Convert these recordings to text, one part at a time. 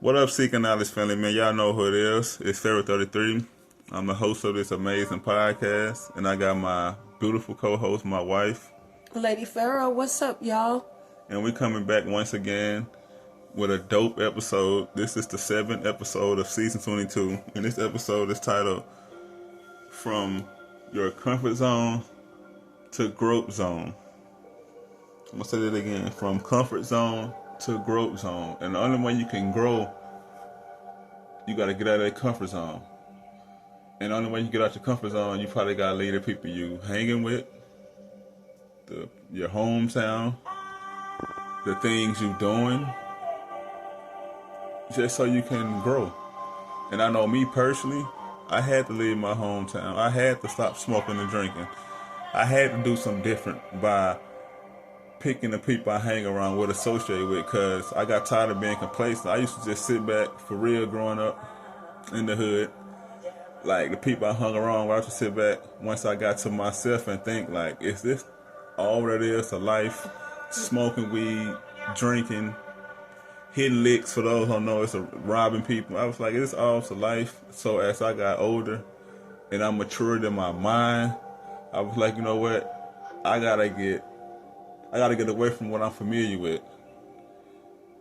What up, Seeking Knowledge family, man? Y'all know who it is. It's Pharaoh33. I'm the host of this amazing podcast, and I got my beautiful co-host, my wife. Lady Pharaoh, what's up, y'all? And we coming back once again with a dope episode. This is the 7th episode of season 22, and this episode is titled From Your Comfort Zone to Growth Zone. I'm going to say that again. From comfort zone to growth zone. And the only way you can grow, you got to get out of that comfort zone. And the only way you get out your comfort zone, you probably got to leave the people you hanging with, your hometown, the things you doing, just so you can grow. And I know me personally, I had to leave my hometown. I had to stop smoking and drinking. I had to do something different by picking the people I hang around with, associate with, because I got tired of being complacent. I used to just sit back for real growing up in the hood. Like, the people I hung around with, I used to sit back once I got to myself and think, like, is this all that is to life? Smoking weed, drinking, hitting licks, for those who don't know, it's robbing people. I was like, is this all to life? So as I got older and I matured in my mind, I was like, you know what? I gotta get away from what I'm familiar with,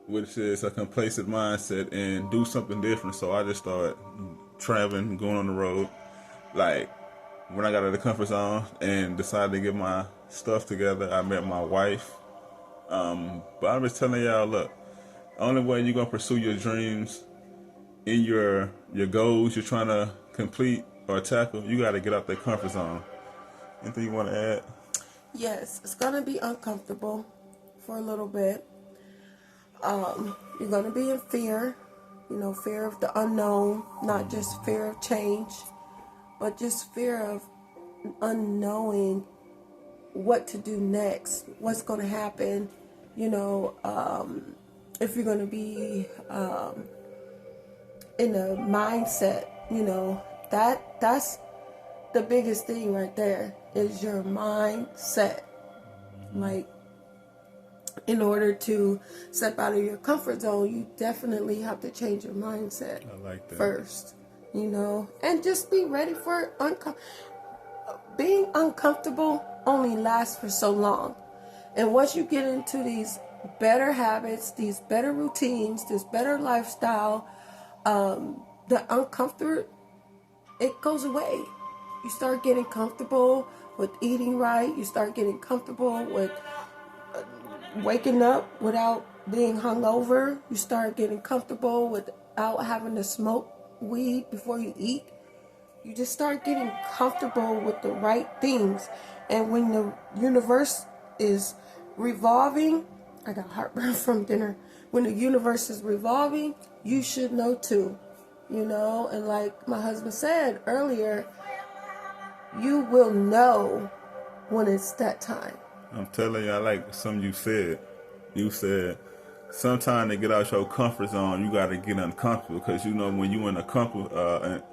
which is a complacent mindset, and do something different. So I just started traveling, going on the road. Like, when I got out of the comfort zone and decided to get my stuff together, I met my wife. But I'm just telling y'all, look, the only way you're gonna pursue your dreams in your goals you're trying to complete or tackle, you gotta get out that comfort zone. Anything you want to add? Yes, it's going to be uncomfortable for a little bit. You're going to be in fear, fear of the unknown, not just fear of change, but just fear of unknowing what to do next, what's going to happen, if you're going to be in a mindset, that's the biggest thing right there is your mindset. Like, in order to step out of your comfort zone, you definitely have to change your mindset. I like that. First, and just be ready for being uncomfortable only lasts for so long. And once you get into these better habits, these better routines, this better lifestyle, the uncomfort, it goes away. You start getting comfortable with eating right. You start getting comfortable with waking up without being hungover. You start getting comfortable without having to smoke weed before you eat. You just start getting comfortable with the right things. And when the universe is revolving, I got heartburn from dinner. When the universe is revolving, you should know too. And like my husband said earlier, you will know when it's that time. I'm telling you, I like something you said. You said, sometime to get out your comfort zone, you got to get uncomfortable. Because, when you're in an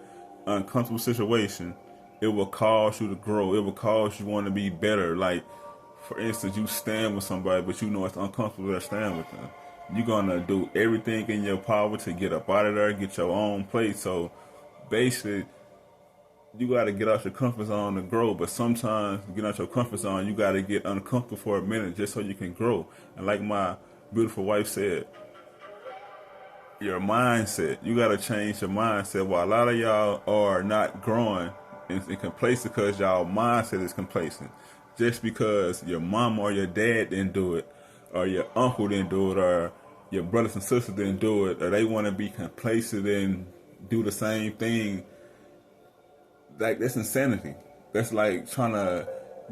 uncomfortable situation, it will cause you to grow. It will cause you want to be better. Like, for instance, you stand with somebody, but it's uncomfortable to stand with them. You're going to do everything in your power to get up out of there, get your own place. So, basically, you got to get out your comfort zone to grow, but sometimes get out your comfort zone, you got to get uncomfortable for a minute just so you can grow. And like my beautiful wife said, your mindset, you got to change your mindset. While a lot of y'all are not growing and complacent because y'all mindset is complacent, just because your mom or your dad didn't do it, or your uncle didn't do it, or your brothers and sisters didn't do it, or they want to be complacent and do the same thing. Like, that's insanity. That's like trying to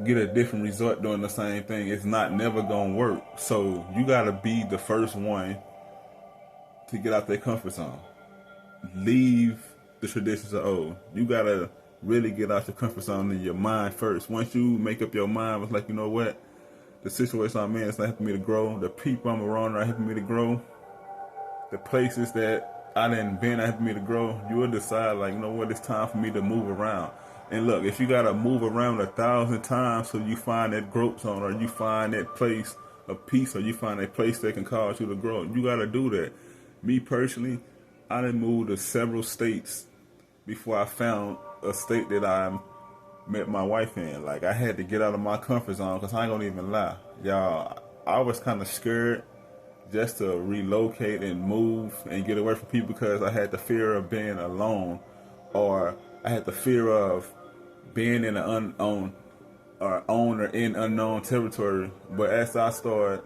get a different result doing the same thing. It's never gonna work. So you gotta be the first one to get out their comfort zone. Leave the traditions of old. You gotta really get out your comfort zone in your mind first. Once you make up your mind, it's like, you know what? The situation I'm in is not helping me to grow. The people I'm around are helping me to grow. The places that I didn't been helping me to grow, you will decide, like, you know what, it's time for me to move around. And look, if you gotta move around 1,000 times so you find that growth zone, or you find that place of peace, or you find a place that can cause you to grow, you gotta do that. Me personally, I done moved to several states before I found a state that I met my wife in. Like, I had to get out of my comfort zone because I ain't gonna even lie. Y'all, I was kind of scared just to relocate and move and get away from people because I had the fear of being alone, or I had the fear of being in an unknown or on or in unknown territory. But as I started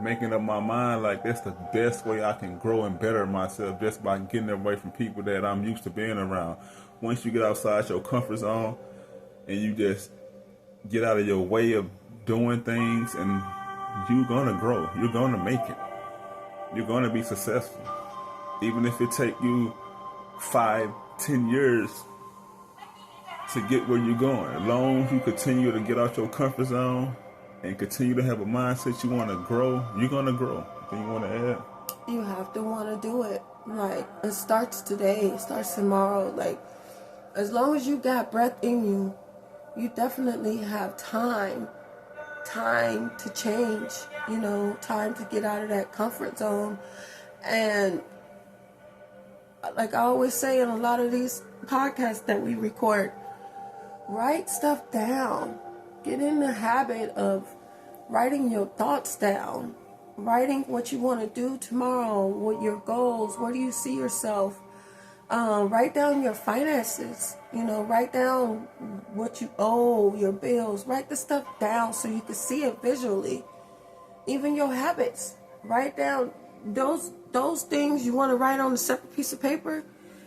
making up my mind, like, that's the best way I can grow and better myself, just by getting away from people that I'm used to being around. Once you get outside your comfort zone and you just get out of your way of doing things, and you're gonna grow. You're gonna make it. You're gonna be successful. Even if it take you 5, 10 years to get where you're going. As long as you continue to get out your comfort zone and continue to have a mindset you want to grow, you're gonna grow. Anything you want to add? You have to want to do it. Like, it starts today, it starts tomorrow. Like, as long as you got breath in you, you definitely have time to change, time to get out of that comfort zone. And like I always say in a lot of these podcasts that we record, write stuff down. Get in the habit of writing your thoughts down, writing what you want to do tomorrow, what your goals, where do you see yourself. Write down your finances, write down what you owe, your bills. Write the stuff down so you can see it visually. Even your habits. Write down those things you want to write on a separate piece of paper.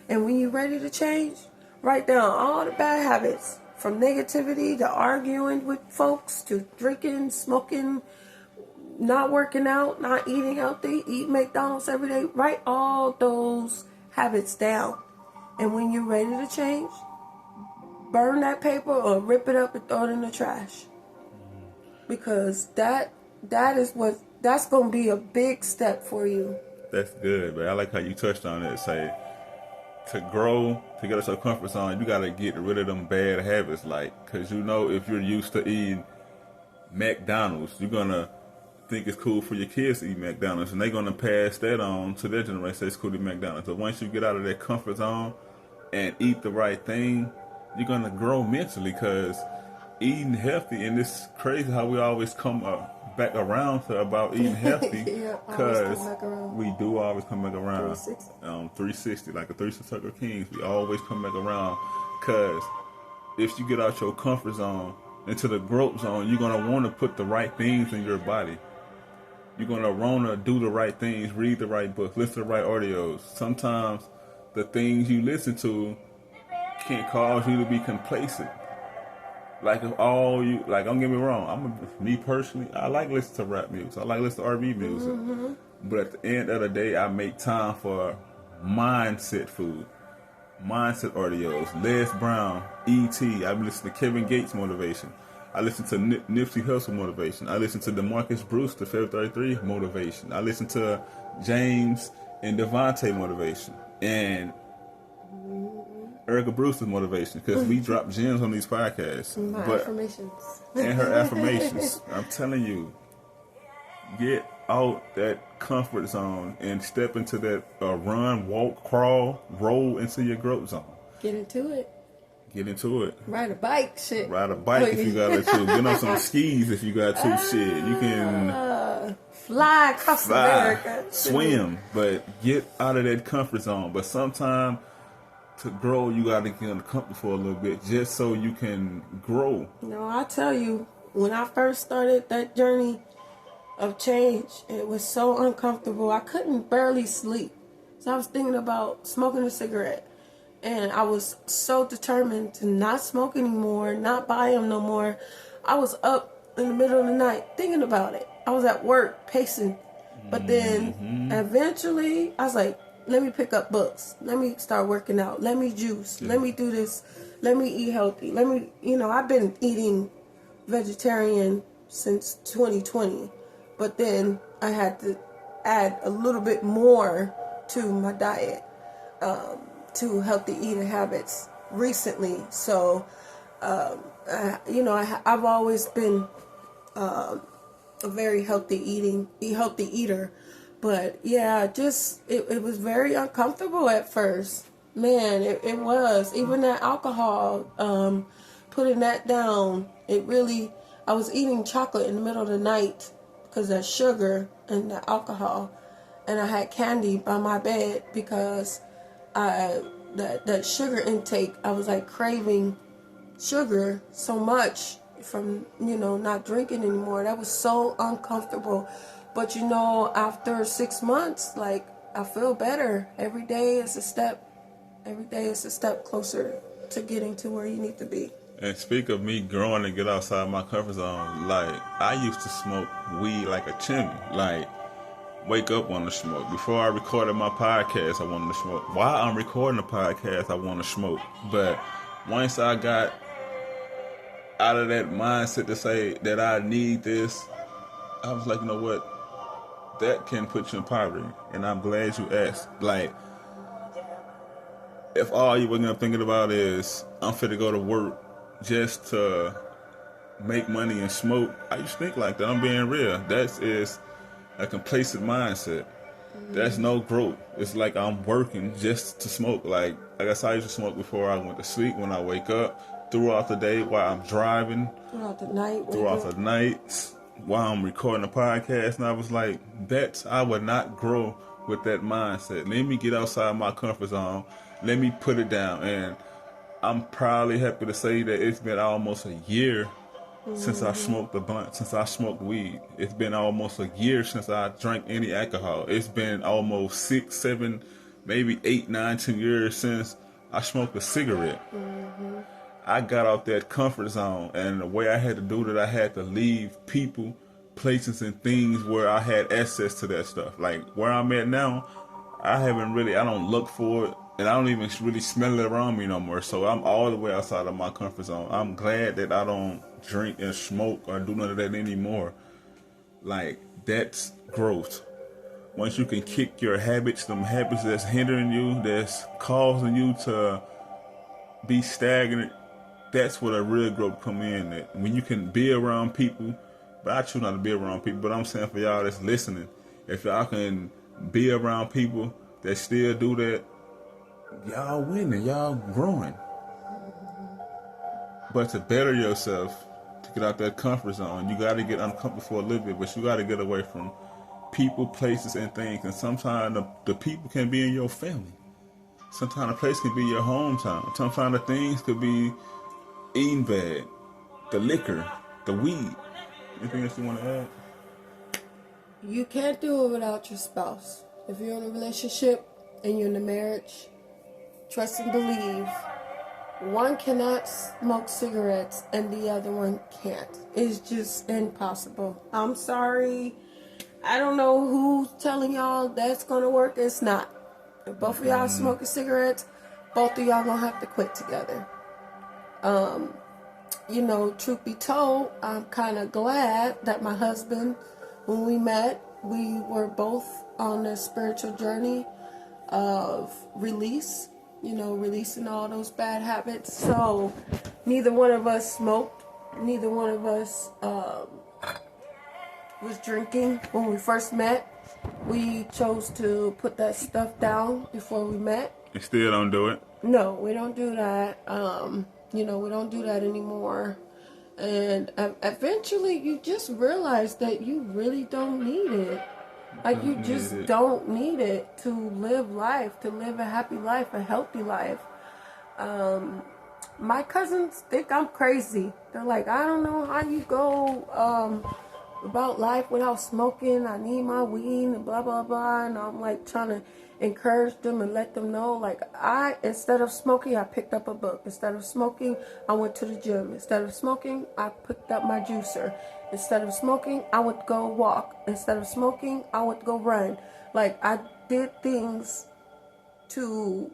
And when you're ready to change, write down all the bad habits. From negativity to arguing with folks to drinking, smoking, not working out, not eating healthy, eat McDonald's every day. Write all those habits down. And when you're ready to change, burn that paper or rip it up and throw it in the trash. Because that's going to be a big step for you. That's good, but I like how you touched on it. Say, to grow, to get us your comfort zone, you got to get rid of them bad habits. Like, because if you're used to eating McDonald's, you're going to think it's cool for your kids to eat McDonald's, and they're going to pass that on to their generation. Say it's cool to eat McDonald's. So once you get out of that comfort zone and eat the right thing, you're going to grow mentally, because eating healthy, and it's crazy how we always come back around to about eating healthy, because we do always come back around. 360, like a 360 we always come back around, because if you get out your comfort zone into the growth zone, you're going to want to put the right things in your body. You're going to want to do the right things, read the right books, listen to the right audios. Sometimes the things you listen to can cause you to be complacent. Like, if don't get me wrong, me personally, I like listening to rap music. I like listening to R&B music. Mm-hmm. But at the end of the day, I make time for mindset food, mindset audios, Les Brown, E.T. I listen to Kevin Gates motivation. I listen to Nipsey Hussle motivation. I listen to DeMarcus Bruce, the Pharaoh33 motivation. I listen to James and Devontae motivation. And Erica Bruce's motivation, because we drop gems on these podcasts. Affirmations. And her affirmations. I'm telling you, get out that comfort zone and step into that run, walk, crawl, roll into your growth zone. Get into it. Ride a bike, shit. Ride a bike if you got to. Get on some skis if you got to. Shit, you can fly across America. Swim, but get out of that comfort zone. But sometimes to grow, you got to get uncomfortable for a little bit, just so you can grow. No, I tell you, when I first started that journey of change, it was so uncomfortable. I couldn't barely sleep. So I was thinking about smoking a cigarette. And I was so determined to not smoke anymore, not buy them no more. I was up in the middle of the night thinking about it. I was at work pacing. But then eventually I was like, let me pick up books. Let me start working out. Let me juice. Yeah. Let me do this. Let me eat healthy. I've been eating vegetarian since 2020. But then I had to add a little bit more to my diet. To healthy eating habits recently. So, I've always been a very healthy eater. But yeah, just it was very uncomfortable at first. Man, it was. Even that alcohol, putting that down, it really, I was eating chocolate in the middle of the night because of that sugar and the alcohol. And I had candy by my bed because that sugar intake, I was like craving sugar so much from, not drinking anymore. That was so uncomfortable. But after 6 months, like, I feel better. Every day is a step closer to getting to where you need to be. And speak of me growing and get outside my comfort zone, like, I used to smoke weed like a chimney. Like, wake up want to smoke. Before I recorded my podcast, I wanted to smoke. While I'm recording the podcast, I want to smoke. But once I got out of that mindset to say that I need this, I was like, you know what? That can put you in poverty. And I'm glad you asked. Like, if all you were thinking about is, I'm fit to go to work just to make money and smoke, I used to think like that. I'm being real. That is a complacent mindset. That's no growth. It's like I'm working just to smoke. Like I said, I used to smoke before I went to sleep, when I wake up, throughout the day, while I'm driving, Throughout the night. while I'm recording a podcast. And I was like, I would not grow with that mindset. Let me get outside my comfort zone. Let me put it down. And I'm proudly happy to say that it's been almost a year since I smoked the blunt, since I smoked weed. It's been almost a year since I drank any alcohol. It's been almost 6, 7, maybe 8, 9, 10 years since I smoked a cigarette. I got out that comfort zone, and the way I had to do that, I had to leave people, places, and things where I had access to that stuff. Like where I'm at now, I don't look for it, and I don't even really smell it around me no more. So I'm all the way outside of my comfort zone. I'm glad that I don't drink and smoke or do none of that anymore. Like, that's growth. Once you can kick your habits, them habits that's hindering you, that's causing you to be stagnant, that's where the real growth come in. That when you can be around people, but I choose not to be around people, but I'm saying for y'all that's listening, if y'all can be around people that still do that, y'all winning, y'all growing. But to better yourself, to get out that comfort zone, you got to get uncomfortable for a little bit, but you got to get away from people, places, and things. And sometimes the people can be in your family. Sometimes the place can be your hometown. Sometimes the things could be eating bad, the liquor, the weed. Anything else you want to add? You can't do it without your spouse. If you're in a relationship and you're in a marriage, trust and believe, one cannot smoke cigarettes and the other one can't. It's just impossible. I'm sorry. I don't know who's telling y'all that's going to work. It's not. If both of y'all smoking cigarettes, both of y'all going to have to quit together. Truth be told, I'm kind of glad that my husband, when we met, we were both on a spiritual journey of release, releasing all those bad habits. So neither one of us smoked. Neither one of us was drinking when we first met. We chose to put that stuff down before we met. You still don't do it? No, we don't do that. We don't do that anymore. And eventually you just realize that you really don't need it. Like, you just don't need it to live life, to live a happy life, a healthy life. My cousins think I'm crazy. They're like, I don't know how you go about life without smoking. I need my weed and blah, blah, blah. And I'm like trying to encourage them and let them know, like, instead of smoking, I picked up a book. Instead of smoking, I went to the gym. Instead of smoking, I picked up my juicer. Instead of smoking, I would go walk. Instead of smoking, I would go run. Like, I did things to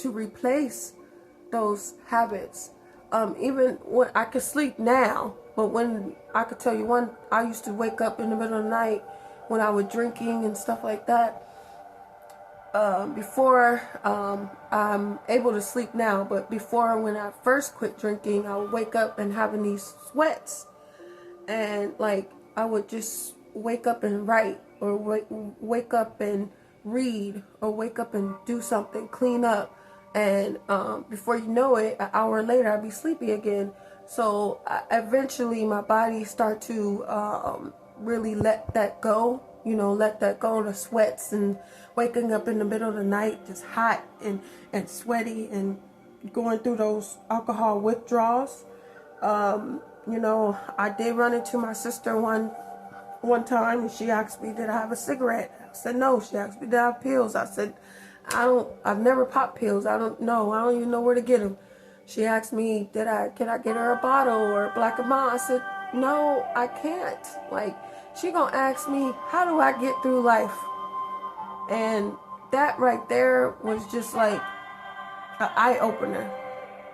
replace those habits. Even when I could sleep now, but when I could tell you I used to wake up in the middle of the night when I was drinking and stuff like that. Before, I'm able to sleep now, but before, when I first quit drinking, I would wake up and having these sweats, and like I would just wake up and write, or wake up and read, or wake up and do something, clean up, and before you know it, an hour later I'd be sleepy again. So eventually my body start to really let that go, let that go, the sweats and waking up in the middle of the night just hot and sweaty and going through those alcohol withdrawals. I did run into my sister one time, and she asked me, did I have a cigarette? I said no. She asked me, did I have pills? I said, I've never popped pills. I don't know. I don't even know where to get them. She asked me, can I get her a bottle or a Black and Mild? I said, no, I can't. Like, she gonna ask me, how do I get through life? And that right there was just like an eye opener.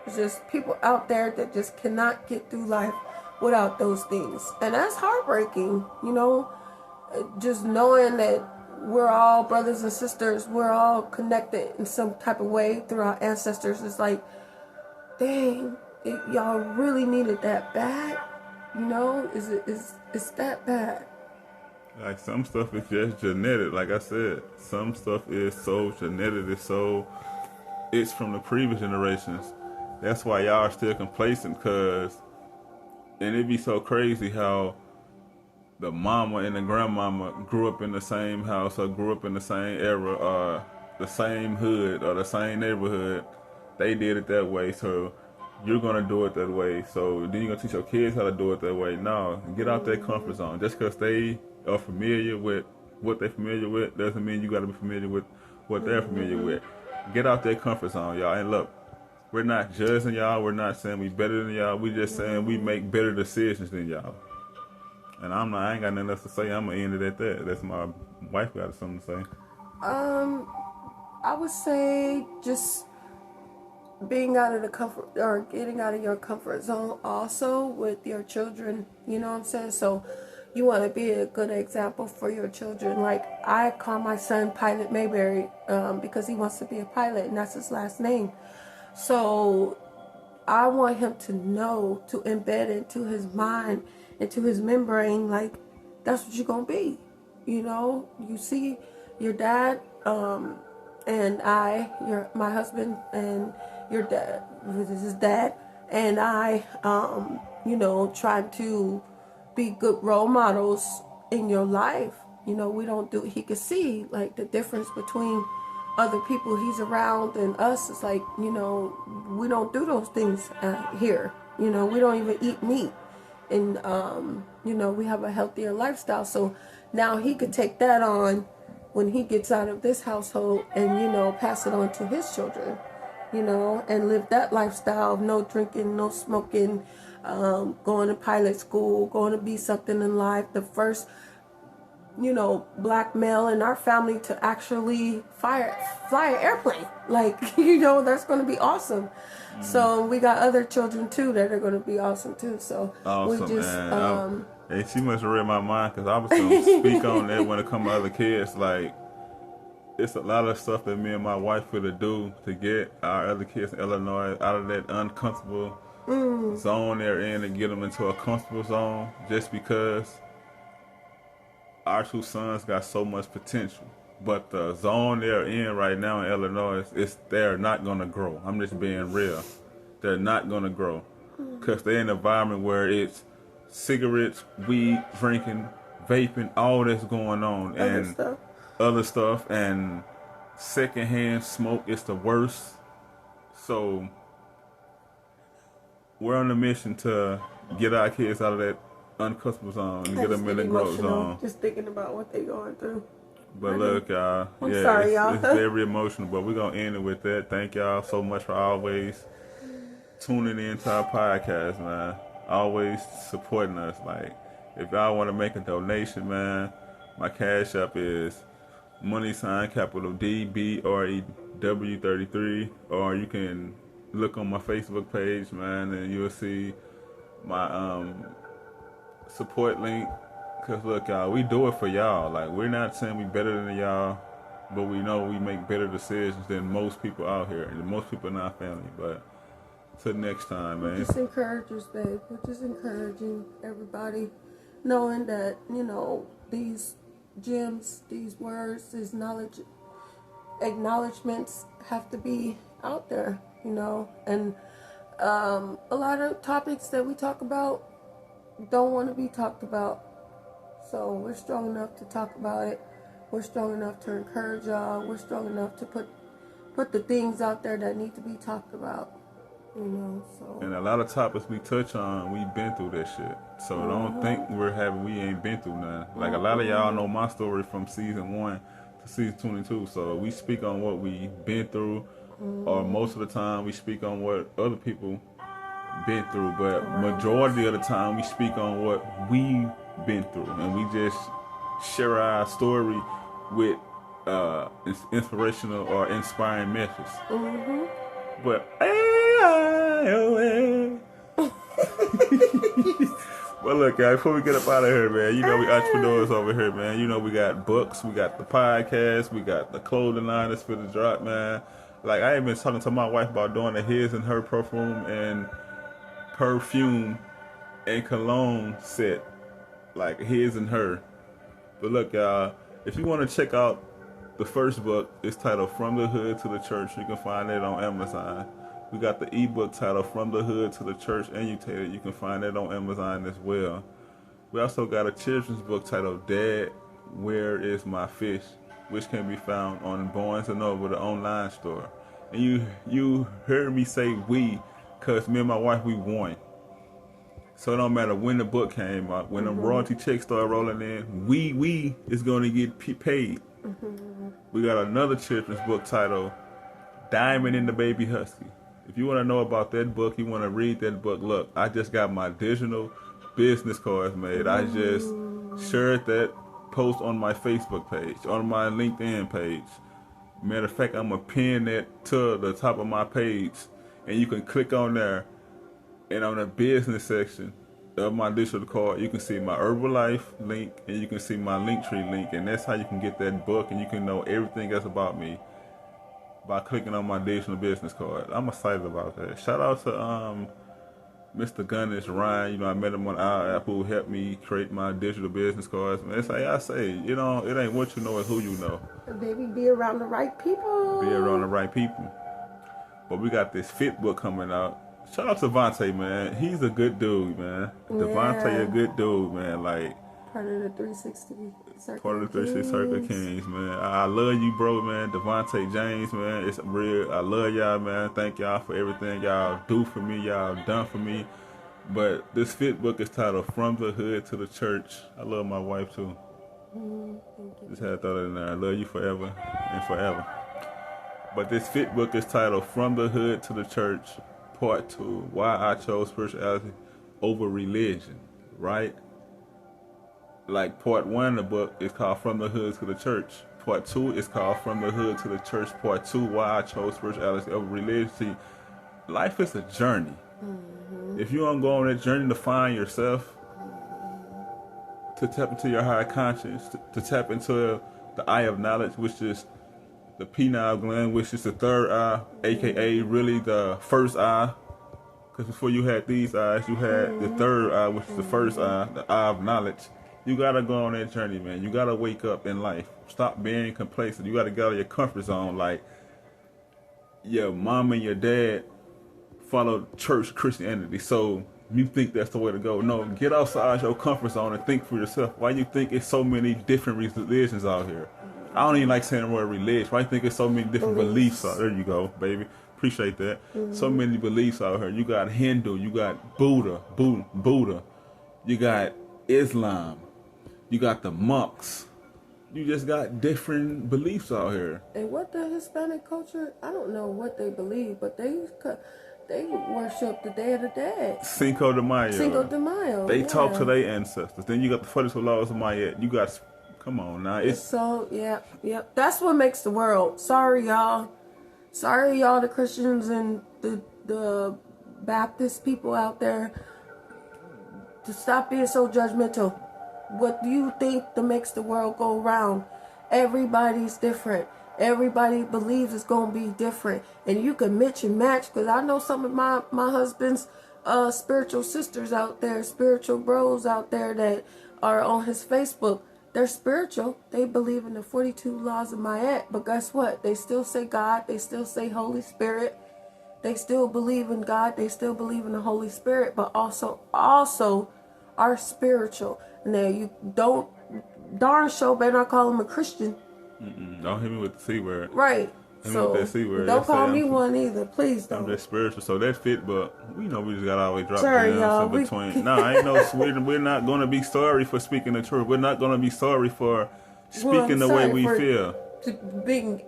There's just people out there that just cannot get through life without those things. And that's heartbreaking, just knowing that we're all brothers and sisters, we're all connected in some type of way through our ancestors. It's like, dang, y'all really needed that bad? It's that bad. Like, some stuff is just genetic. Like I said, some stuff is so genetic, it's from the previous generations. That's why y'all are still complacent, and it'd be so crazy how the mama and the grandmama grew up in the same house, or grew up in the same era, or the same hood, or the same neighborhood. They did it that way, so you're gonna do it that way. So then you're gonna teach your kids how to do it that way. No, get out that comfort zone. Just because they are familiar with what they're familiar with doesn't mean you gotta be familiar with what they're familiar with. Get out that comfort zone, y'all. And look, we're not judging y'all. We're not saying we better than y'all. We just saying we make better decisions than y'all. And I ain't got nothing else to say. I'm gonna end it at that. That's my wife got something to say. I would say just being out of the comfort, or getting out of your comfort zone also with your children. You know what I'm saying? So you want to be a good example for your children. Like, I call my son Pilot Mayberry because he wants to be a pilot, and that's his last name. So I want him to know, to embed into his mind, into his membrane, like, that's what you're going to be. You see your dad and my husband, and your dad, his dad, and I, trying to be good role models in your life. He could see, like, the difference between other people he's around and us. It's like, we don't do those things here. We don't even eat meat. And, we have a healthier lifestyle. So now he could take that on when he gets out of this household and, pass it on to his children, and live that lifestyle of no drinking, no smoking, going to pilot school, going to be something in life. The first, black male in our family to actually fly an airplane. Like, that's going to be awesome. So we got other children too that are going to be awesome too. So awesome, we just, hey, she must have read my mind, because I was going to speak on that when it comes to other kids. Like, it's a lot of stuff that me and my wife could do to get our other kids in Illinois out of that uncomfortable zone they're in, and get them into a comfortable zone, just because our two sons got so much potential. But the zone they're in right now in Illinois, they're not going to grow. I'm just being real. They're not going to grow, because they're in an environment where it's cigarettes, weed, drinking, vaping, all that's going on, and other stuff, and secondhand smoke is the worst. So we're on a mission to get our kids out of that uncomfortable zone and get them in the growth zone. Just thinking about what they're going through. But look, y'all, I'm sorry, y'all. It's very emotional, but we're going to end it with that. Thank y'all so much for always tuning into our podcast, man. Always supporting us. Like, if y'all want to make a donation, man, my cash app is capital DBREW33, or you can look on my Facebook page, man, and you'll see my support link. Because look, y'all, we do it for y'all. Like, we're not saying we better than y'all, but we know we make better decisions than most people out here, and most people in our family. But till next time, man. Just encouragers, babe. We're just encouraging everybody, knowing that, these gems, these words, these knowledge, acknowledgments have to be out there, and a lot of topics that we talk about don't want to be talked about. So we're strong enough to talk about it. We're strong enough to encourage y'all. We're strong enough to put the things out there that need to be talked about. So. And a lot of topics we touch on, we've been through that shit. So don't think we ain't been through none. Like a lot of y'all know my story from season 1 to season 22. So we speak on what we been through, or most of the time we speak on what other people been through. But majority of the time we speak on what we been through, and we just share our story with inspirational or inspiring messages. But well, look, guys, before we get up out of here, man, we entrepreneurs over here, man. We got books, we got the podcast, we got the clothing line that's for the drop, man. Like, I ain't been talking to my wife about doing a his and her perfume and cologne set, like his and her. But look, y'all, if you want to check out the first book, it's titled From the Hood to the Church. You can find it on Amazon. We got the ebook titled From the Hood to the Church Annotated. You can find it on Amazon as well. We also got a children's book titled Dad, Where Is My Fish, which can be found on Barnes & Noble, the online store. And you heard me say we, because me and my wife, we won. So it don't matter when the book came out, when the royalty checks start rolling in, we is going to get paid. We got another children's book titled Diamond in the Baby Husky. If you want to know about that book, you want to read that book, look, I just got my digital business cards made. I just shared that post on my Facebook page, on my LinkedIn page. Matter of fact, I'm going to pin that to the top of my page, and you can click on there, and on the business section of my digital card, you can see my Herbalife link, and you can see my Linktree link, and that's how you can get that book, and you can know everything else about me by clicking on my digital business card. I'm excited about that. Shout out to Mr. Gunnish Ryan. I met him on our app, who helped me create my digital business cards. Man, it's like I say, it ain't what you know, it's who you know. Baby, be around the right people. Be around the right people. But we got this fit book coming out. Shout out to Devontae, man. He's a good dude, man. Yeah. Devontae, a good dude, man. Like, part of the 360 Circle. Part of the 360 Circle Kings, man. I love you, bro, man. Devontae James, man. It's real. I love y'all, man. Thank y'all for everything y'all do for me. Y'all done for me. But this fit book is titled From the Hood to the Church. I love my wife, too. Thank you. Just had to throw that in there. I love you forever and forever. But this fit book is titled From the Hood to the Church, Part 2, Why I Chose Spirituality Over Religion, right? Like part 1 of the book is called From the Hood to the Church. Part 2 is called From the Hood to the Church. Part 2, Why I Chose Spirituality Over Religion. See, life is a journey. If you don't go on that journey to find yourself, to tap into your higher conscience, to tap into the eye of knowledge, which is the pineal gland, which is the third eye, aka really the first eye. Because before you had these eyes, you had the third eye, which is the first eye, the eye of knowledge. You gotta go on that journey, man. You gotta wake up in life. Stop being complacent. You gotta get out of your comfort zone. Like, your mom and your dad follow church Christianity, so you think that's the way to go. No, get outside your comfort zone and think for yourself. Why you think it's so many different religions out here? I don't even like saying the word religion. Why you think it's so many different beliefs out there? There you go, baby. Appreciate that. So many beliefs out here. You got Hindu, you got Buddha. You got Islam. You got the monks. You just got different beliefs out here. And what the Hispanic culture, I don't know what they believe, but they worship the Day of the Dead. Cinco de Mayo. They talk to their ancestors. Then you got the Fuddies Laws of Maya. You got, come on now. It's so, yeah. That's what makes the world. Sorry, y'all, the Christians and the Baptist people out there, to stop being so judgmental. What do you think that makes the world go round? Everybody's different. Everybody believes it's going to be different. And you can mix and match, because I know some of my husband's spiritual sisters out there, spiritual bros out there that are on his Facebook. They're spiritual. They believe in the 42 laws of Ma'at. But guess what? They still say God. They still say Holy Spirit. They still believe in God. They still believe in the Holy Spirit. But also are spiritual. Now, you don't, darn sure better not call them a Christian. Don't hit me with the C word. Right. So, That C word. don't call me one either. Please don't. I'm just spiritual, so that fit, but we know we just got to always drop Sorry, gems y'all. in between. No, I ain't no we're not going to be sorry for speaking the truth. We're not going to be sorry for speaking the way we feel. Being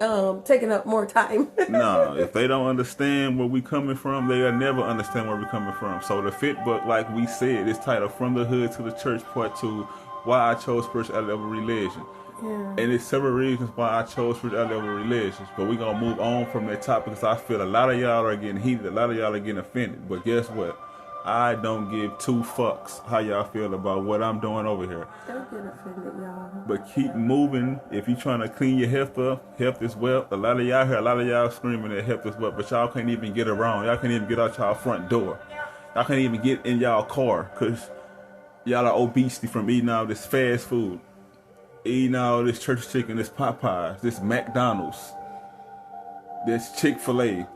taking up more time. No, if they don't understand where we coming from, they'll never understand where we coming from. So the fit book, like we said, is titled From the Hood to the Church, Part 2, Why I Chose Spirituality Over Religion. Yeah. And it's several reasons why I chose spirituality over religions. But we're going to move on from that topic because I feel a lot of y'all are getting heated. A lot of y'all are getting offended. But guess what? I don't give two fucks how y'all feel about what I'm doing over here. Don't get offended, y'all. But keep moving. If you're trying to clean your health up, health is wealth. A lot of y'all screaming that health is wealth, but y'all can't even get around. Y'all can't even get out y'all front door. Y'all can't even get in y'all car because y'all are obesity from eating all this fast food. Eating all this church chicken, this Popeyes, this McDonald's, this Chick-fil-A,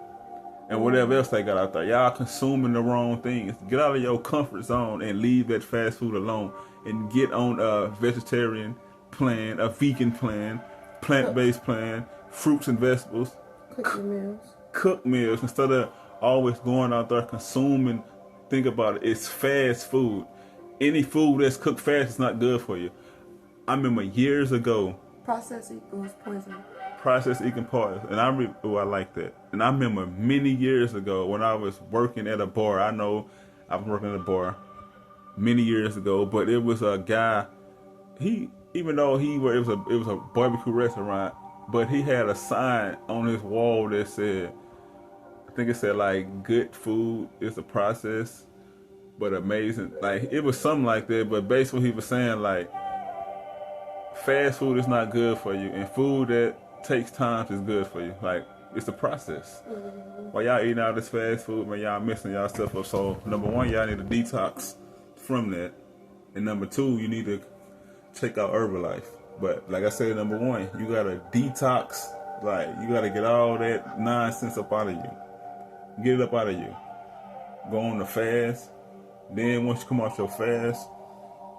and whatever else they got out there. Y'all consuming the wrong things. Get out of your comfort zone and leave that fast food alone and get on a vegetarian plan, a vegan plan, plant-based plan, fruits and vegetables. Cook meals instead of always going out there consuming. Think about it. It's fast food. Any food that's cooked fast is not good for you. I remember years ago. Processed equals poison. Processed equals poison. And I like that. And I remember many years ago when I was working at a bar. I know I was working at a bar many years ago, but it was a guy. It was a barbecue restaurant, but he had a sign on his wall that said, I think it said like, good food is a process, but amazing. Like it was something like that. But basically he was saying like, fast food is not good for you, and food that takes time is good for you. Like, it's a process. While y'all eating all this fast food, man, y'all messing y'all stuff up. So, number one, y'all need to detox from that. And number two, you need to check out Herbalife. But, like I said, number one, you got to detox. Like, you got to get all that nonsense up out of you. Get it up out of you. Go on the fast. Then, once you come off your fast,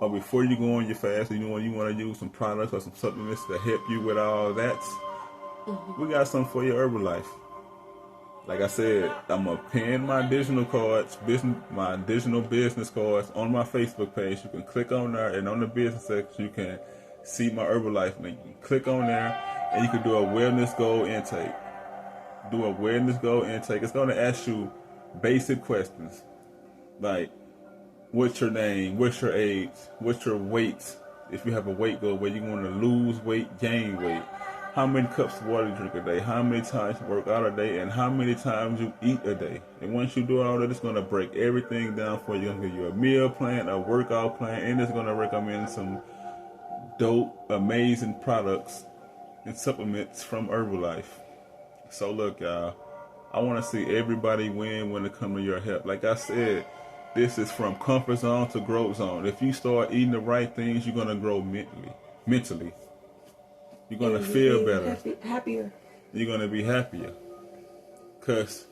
or before you go on your fast, you want to use some products or some supplements to help you with all that, we got something for your Herbalife. Like I said, I'm going to pin my digital cards, my digital business cards on my Facebook page. You can click on there, and on the business section, you can see my Herbalife link. You can click on there, and you can do a wellness goal intake. Do a wellness goal intake. It's going to ask you basic questions like, what's your name? What's your age? What's your weight? If you have a weight goal where you want to lose weight, gain weight. How many cups of water you drink a day? How many times you work out a day? And how many times you eat a day? And once you do all that, it's going to break everything down for you. It's going to give you a meal plan, a workout plan, and it's going to recommend some dope, amazing products and supplements from Herbalife. So look, y'all, I want to see everybody win when it comes to your health. Like I said, this is from comfort zone to growth zone. If you start eating the right things, you're going to grow mentally. You're going to feel better. Happier. You're going to be happier. Because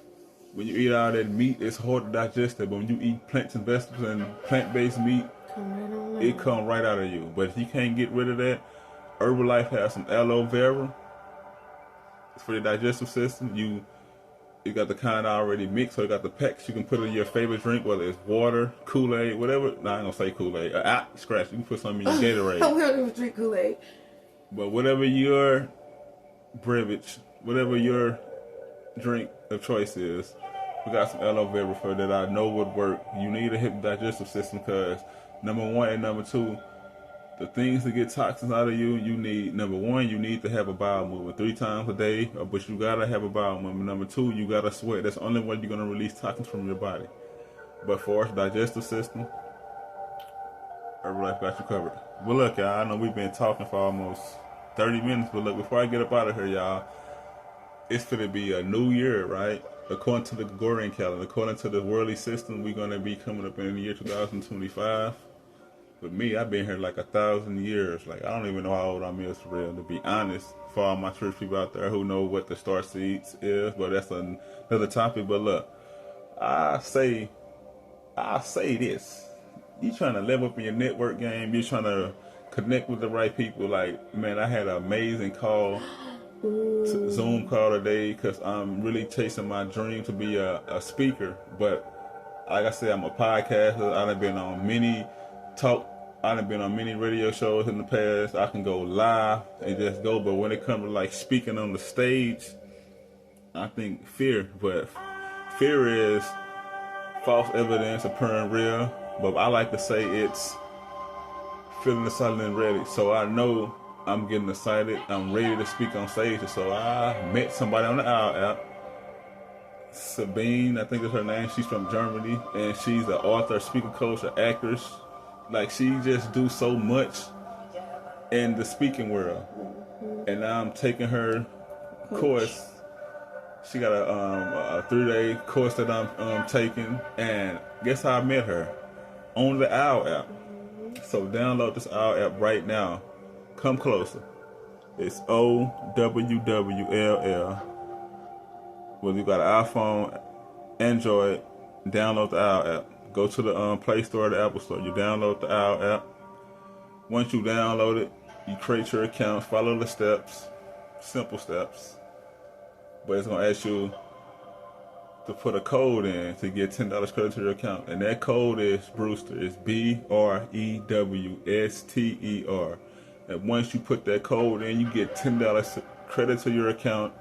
when you eat all that meat, it's hard to digest it. But when you eat plants and vegetables and plant-based meat, it comes right out of you. But if you can't get rid of that, Herbalife has some aloe vera. It's for the digestive system. You got the kind already mixed, so you got the packs you can put in your favorite drink, whether it's water, Kool-Aid, whatever. No, I ain't gonna say Kool-Aid. Scratch. You can put some in your Gatorade. We don't even drink Kool-Aid. But whatever your beverage, whatever your drink of choice is, we got some aloe vera for that I know would work. You need a hip digestive system because number one and number two, the things that get toxins out of you, you need, number one, you need to have a bowel movement 3 times a day, but you gotta have a bowel movement. Number two, you gotta sweat. That's the only way you're gonna release toxins from your body. But for our digestive system, Herbalife got you covered. But look, y'all, I know we've been talking for almost 30 minutes, but look, before I get up out of here, y'all, it's gonna be a new year, right? According to the Gregorian calendar, according to the worldly system, we're gonna be coming up in the year 2025. But me, I've been here like 1,000 years. Like, I don't even know how old I'm is for real, to be honest. For all my church people out there who know what the star seeds is, but that's another topic. But look, I say, I say this. You trying to level up in your network game. You trying to connect with the right people. Like, man, I had an amazing call, Zoom call today, because I'm really chasing my dream to be a speaker. But like I said, I'm a podcaster. I've been on many talk. I've been on many radio shows in the past. I can go live and just go. But when it comes to like speaking on the stage, I think fear. But fear is false evidence appearing real. But I like to say it's feeling excited and ready. So I know I'm getting excited. I'm ready to speak on stage. So I met somebody on the Owl app. Sabine, I think that's her name. She's from Germany, and she's an author, speaker coach, an actress. Like, she just do so much in the speaking world. And now I'm taking her course. She got a 3-day course that I'm taking, and guess how I met her? On the Owl app. So download this Owl app right now. Come closer. It's OWWLL. Whether you got an iPhone, Android, download the Owl app. Go to the Play Store or the Apple Store. You download the Owl app. Once you download it, you create your account, follow the steps, simple steps. But it's going to ask you to put a code in to get $10 credit to your account. And that code is Brewster. It's BREWSTER. And once you put that code in, you get $10 credit to your account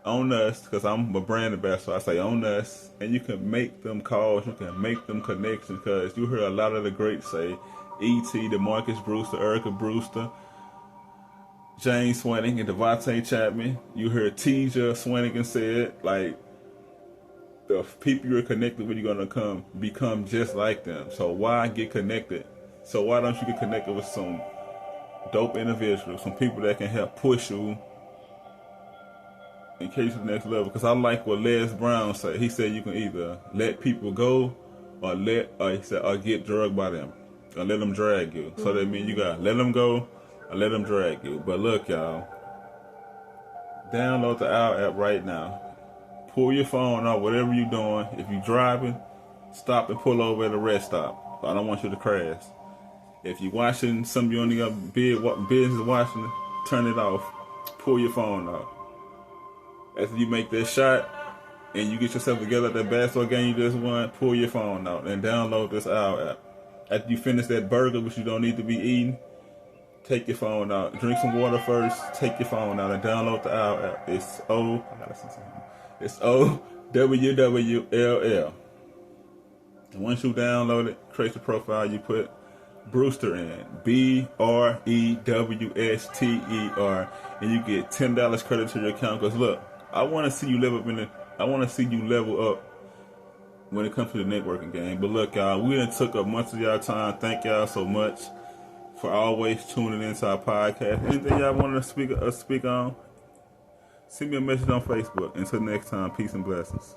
on us, because I'm a brand ambassador. I say on us, and you can make them calls, you can make them connections, because you hear a lot of the greats say E.T., DeMarcus Brewster, Erica Brewster, James Swanigan, and Devontae Chapman. You hear Teja Swanigan said, like, the people you're connected with, you're going to become just like them. So why get connected? So why don't you get connected with some dope individuals, some people that can help push you in case to the next level? Because I like what Les Brown said. He said you can either let people go or get drugged by them, or let them drag you. So that means you got to let them go or let them drag you. But look, y'all, download the Owl app right now. Pull your phone out, whatever you're doing. If you're driving, stop and pull over at a rest stop. I don't want you to crash. If you're watching something you only got business watching, turn it off. Pull your phone out. After you make that shot and you get yourself together at that basketball game you just won, pull your phone out and download this Owl app. After you finish that burger, which you don't need to be eating, take your phone out. Drink some water first. Take your phone out and download the Owl app. It's OWWLL. And once you download it, create the profile, you put Brewster in, BREWSTER, and you get $10 credit to your account. Because look, I want to see you level up when it comes to the networking game. But look, y'all, we done took up much of y'all time. Thank y'all so much for always tuning into our podcast. Anything y'all want to speak on? Send me a message on Facebook. Until next time, peace and blessings.